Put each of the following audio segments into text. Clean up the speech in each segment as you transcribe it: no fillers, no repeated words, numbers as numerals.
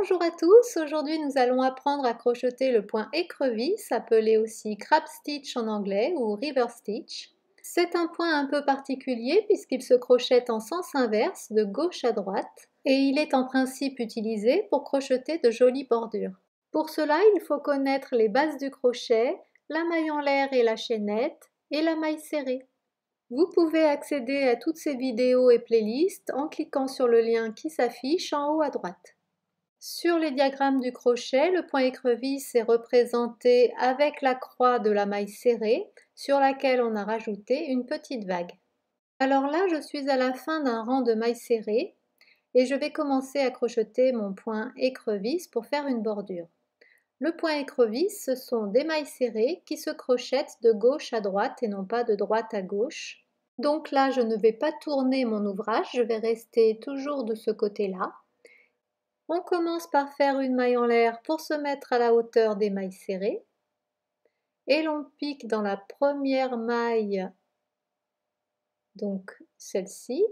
Bonjour à tous, aujourd'hui nous allons apprendre à crocheter le point écrevisse, appelé aussi crab stitch en anglais ou river stitch. C'est un point un peu particulier puisqu'il se crochette en sens inverse de gauche à droite et il est en principe utilisé pour crocheter de jolies bordures. Pour cela, il faut connaître les bases du crochet, la maille en l'air et la chaînette et la maille serrée. Vous pouvez accéder à toutes ces vidéos et playlists en cliquant sur le lien qui s'affiche en haut à droite. Sur les diagrammes du crochet, le point écrevisse est représenté avec la croix de la maille serrée sur laquelle on a rajouté une petite vague. Alors là, je suis à la fin d'un rang de mailles serrées et je vais commencer à crocheter mon point écrevisse pour faire une bordure. Le point écrevisse, ce sont des mailles serrées qui se crochettent de gauche à droite et non pas de droite à gauche. Donc là, je ne vais pas tourner mon ouvrage, je vais rester toujours de ce côté-là. On commence par faire une maille en l'air pour se mettre à la hauteur des mailles serrées et l'on pique dans la première maille, donc celle-ci.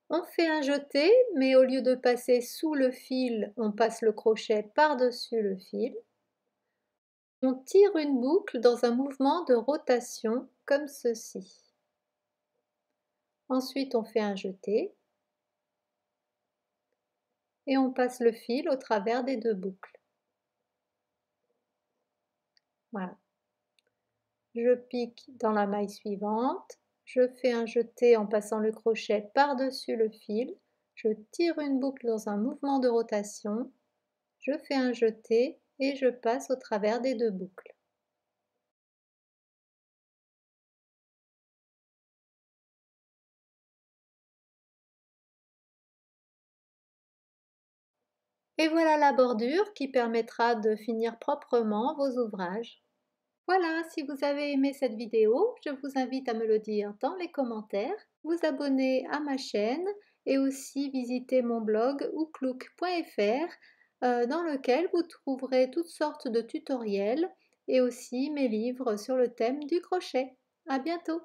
On fait un jeté, mais au lieu de passer sous le fil, on passe le crochet par-dessus le fil. On tire une boucle dans un mouvement de rotation comme ceci. Ensuite, on fait un jeté et on passe le fil au travers des deux boucles. Voilà. Je pique dans la maille suivante, je fais un jeté en passant le crochet par-dessus le fil, je tire une boucle dans un mouvement de rotation, je fais un jeté et je passe au travers des deux boucles. Et voilà la bordure qui permettra de finir proprement vos ouvrages. Voilà, si vous avez aimé cette vidéo, je vous invite à me le dire dans les commentaires, vous abonner à ma chaîne et aussi visiter mon blog ouklouk.fr dans lequel vous trouverez toutes sortes de tutoriels et aussi mes livres sur le thème du crochet. À bientôt!